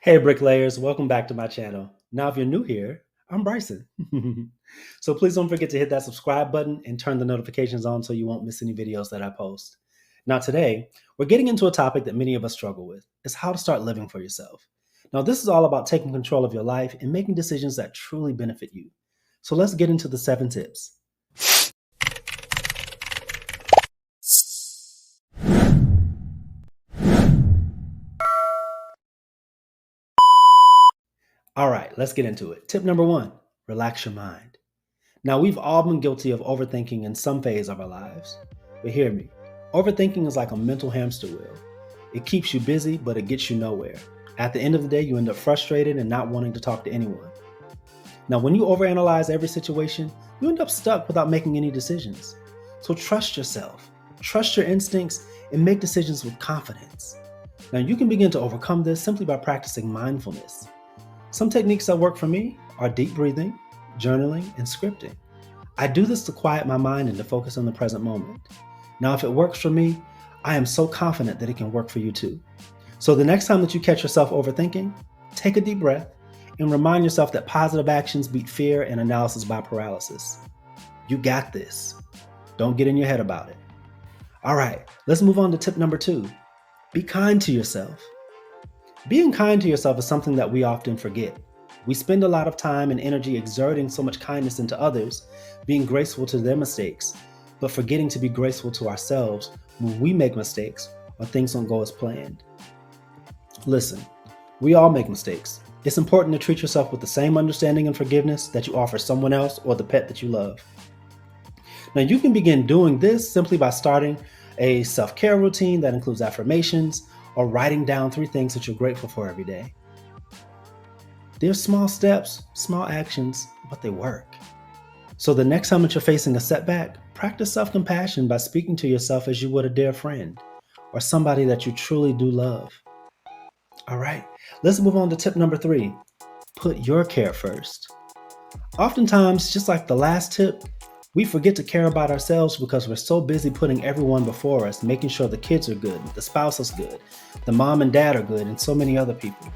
Hey, bricklayers, welcome back to my channel. Now, if you're new here, I'm Bryson. So please don't forget to hit that subscribe button and turn the notifications on so you won't miss any videos that I post. Now, today, we're getting into a topic that many of us struggle with. It's how to start living for yourself. Now, this is all about taking control of your life and making decisions that truly benefit you. So let's get into the 7 tips. All right, let's get into it. Tip number 1, relax your mind. Now, we've all been guilty of overthinking in some phase of our lives. But hear me, overthinking is like a mental hamster wheel. It keeps you busy, but it gets you nowhere. At the end of the day, you end up frustrated and not wanting to talk to anyone. Now, when you overanalyze every situation, you end up stuck without making any decisions. So trust yourself, trust your instincts, and make decisions with confidence. Now, you can begin to overcome this simply by practicing mindfulness. Some techniques that work for me are deep breathing, journaling, and scripting. I do this to quiet my mind and to focus on the present moment. Now, if it works for me, I am so confident that it can work for you too. So the next time that you catch yourself overthinking, take a deep breath and remind yourself that positive actions beat fear and analysis by paralysis. You got this. Don't get in your head about it. All right, let's move on to tip number 2. Be kind to yourself. Being kind to yourself is something that we often forget. We spend a lot of time and energy exerting so much kindness into others, being graceful to their mistakes, but forgetting to be graceful to ourselves when we make mistakes or things don't go as planned. Listen, we all make mistakes. It's important to treat yourself with the same understanding and forgiveness that you offer someone else or the pet that you love. Now, you can begin doing this simply by starting a self-care routine that includes affirmations or writing down 3 things that you're grateful for every day. They're small steps, small actions, but they work. So the next time that you're facing a setback, practice self-compassion by speaking to yourself as you would a dear friend or somebody that you truly do love. All right, let's move on to tip number 3. Put your care first. Oftentimes, just like the last tip, we forget to care about ourselves because we're so busy putting everyone before us, making sure the kids are good, the spouse is good, the mom and dad are good, and so many other people.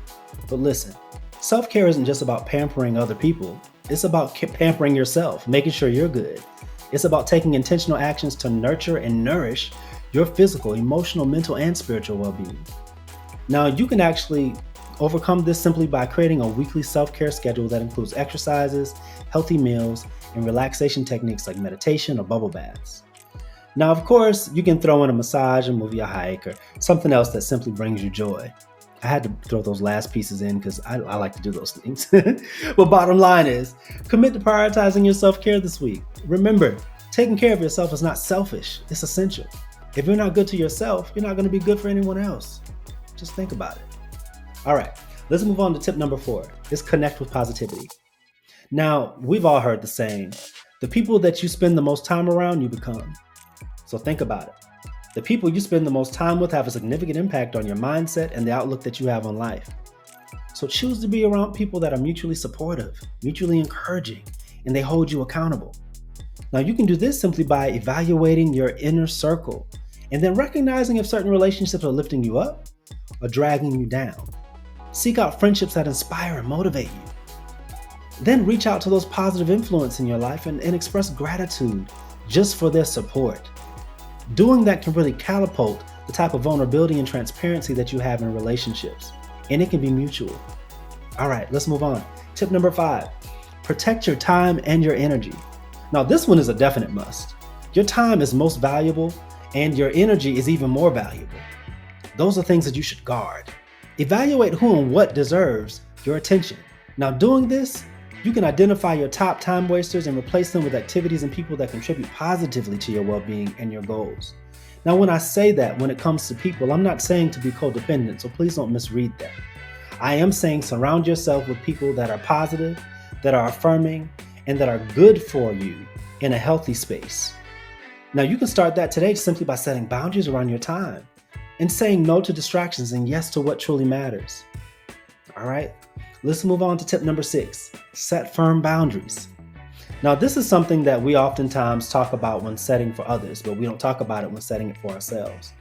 But listen, self-care isn't just about pampering other people. It's about pampering yourself, making sure you're good. It's about taking intentional actions to nurture and nourish your physical, emotional, mental, and spiritual well-being. Now, you can actually overcome this simply by creating a weekly self-care schedule that includes exercises, healthy meals, and relaxation techniques like meditation or bubble baths. Now, of course, you can throw in a massage, a movie, a hike, or something else that simply brings you joy. I had to throw those last pieces in because I like to do those things. But bottom line is, commit to prioritizing your self-care this week. Remember, taking care of yourself is not selfish, it's essential. If you're not good to yourself, you're not going to be good for anyone else. Just think about it. All right, let's move on to tip number 4. Is connect with positivity. Now, we've all heard the saying, the people that you spend the most time around, you become. So think about it. The people you spend the most time with have a significant impact on your mindset and the outlook that you have on life. So choose to be around people that are mutually supportive, mutually encouraging, and they hold you accountable. Now, you can do this simply by evaluating your inner circle and then recognizing if certain relationships are lifting you up or dragging you down. Seek out friendships that inspire and motivate you. Then reach out to those positive influences in your life and express gratitude just for their support. Doing that can really catapult the type of vulnerability and transparency that you have in relationships, and it can be mutual. All right, let's move on. Tip number 5, protect your time and your energy. Now, this one is a definite must. Your time is most valuable, and your energy is even more valuable. Those are things that you should guard. Evaluate who and what deserves your attention. Now, doing this, you can identify your top time wasters and replace them with activities and people that contribute positively to your well-being and your goals. Now, when I say that, when it comes to people, I'm not saying to be codependent, so please don't misread that. I am saying surround yourself with people that are positive, that are affirming, and that are good for you in a healthy space. Now, you can start that today simply by setting boundaries around your time and saying no to distractions and yes to what truly matters. All right? Let's move on to tip number 6, set firm boundaries. Now, this is something that we oftentimes talk about when setting for others, but we don't talk about it when setting it for ourselves.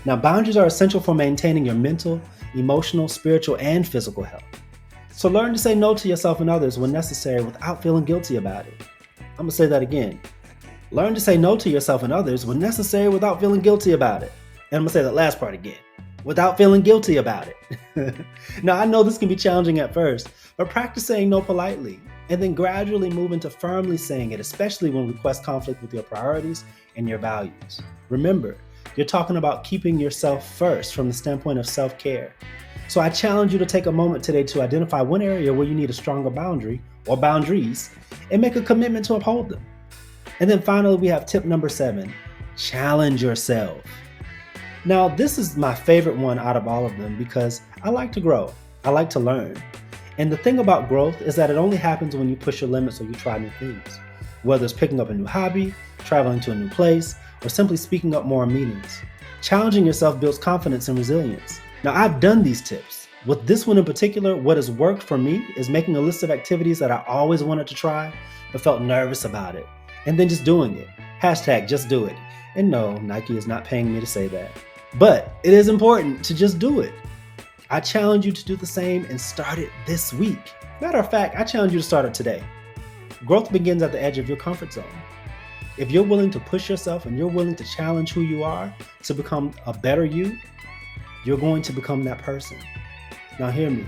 Now, boundaries are essential for maintaining your mental emotional, spiritual, and physical health. So learn to say no to yourself and others when necessary without feeling guilty about it. I'm going to say that again. Learn to say no to yourself and others when necessary without feeling guilty about it. And I'm going to say that last part again. Without feeling guilty about it. Now, I know this can be challenging at first, but practice saying no politely and then gradually move into firmly saying it, especially when requests conflict with your priorities and your values. Remember, you're talking about keeping yourself first from the standpoint of self-care. So I challenge you to take a moment today to identify one area where you need a stronger boundary or boundaries and make a commitment to uphold them. And then finally, we have tip number 7, challenge yourself. Now, this is my favorite one out of all of them because I like to grow. I like to learn. And the thing about growth is that it only happens when you push your limits or you try new things. Whether it's picking up a new hobby, traveling to a new place, or simply speaking up more in meetings. Challenging yourself builds confidence and resilience. Now, I've done these tips. With this one in particular, what has worked for me is making a list of activities that I always wanted to try, but felt nervous about it, and then just doing it. Hashtag just do it. And no, Nike is not paying me to say that. But it is important to just do it. I challenge you to do the same and start it this week. Matter of fact, I challenge you to start it today. Growth begins at the edge of your comfort zone. If you're willing to push yourself and you're willing to challenge who you are to become a better you, you're going to become that person. Now hear me.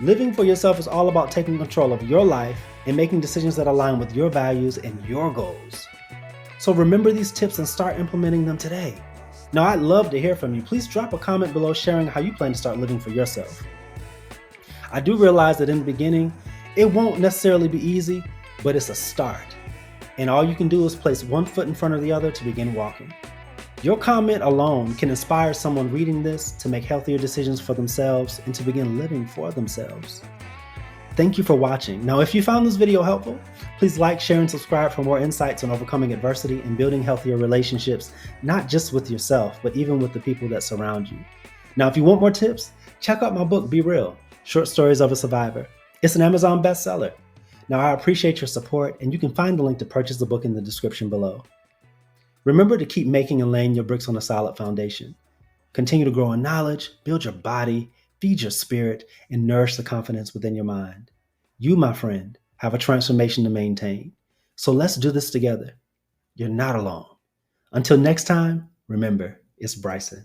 Living for yourself is all about taking control of your life and making decisions that align with your values and your goals. So remember these tips and start implementing them today. Now, I'd love to hear from you. Please drop a comment below sharing how you plan to start living for yourself. I do realize that in the beginning, it won't necessarily be easy, but it's a start. And all you can do is place one foot in front of the other to begin walking. Your comment alone can inspire someone reading this to make healthier decisions for themselves and to begin living for themselves. Thank you for watching. Now, if you found this video helpful, please like, share, and subscribe for more insights on overcoming adversity and building healthier relationships, not just with yourself, but even with the people that surround you. Now, if you want more tips, check out my book, Be Real, Short Stories of a Survivor. It's an Amazon bestseller. Now, I appreciate your support, and you can find the link to purchase the book in the description below. Remember to keep making and laying your bricks on a solid foundation. Continue to grow in knowledge, build your body, feed your spirit, and nourish the confidence within your mind. You, my friend, have a transformation to maintain. So let's do this together. You're not alone. Until next time, remember, it's Bricesin.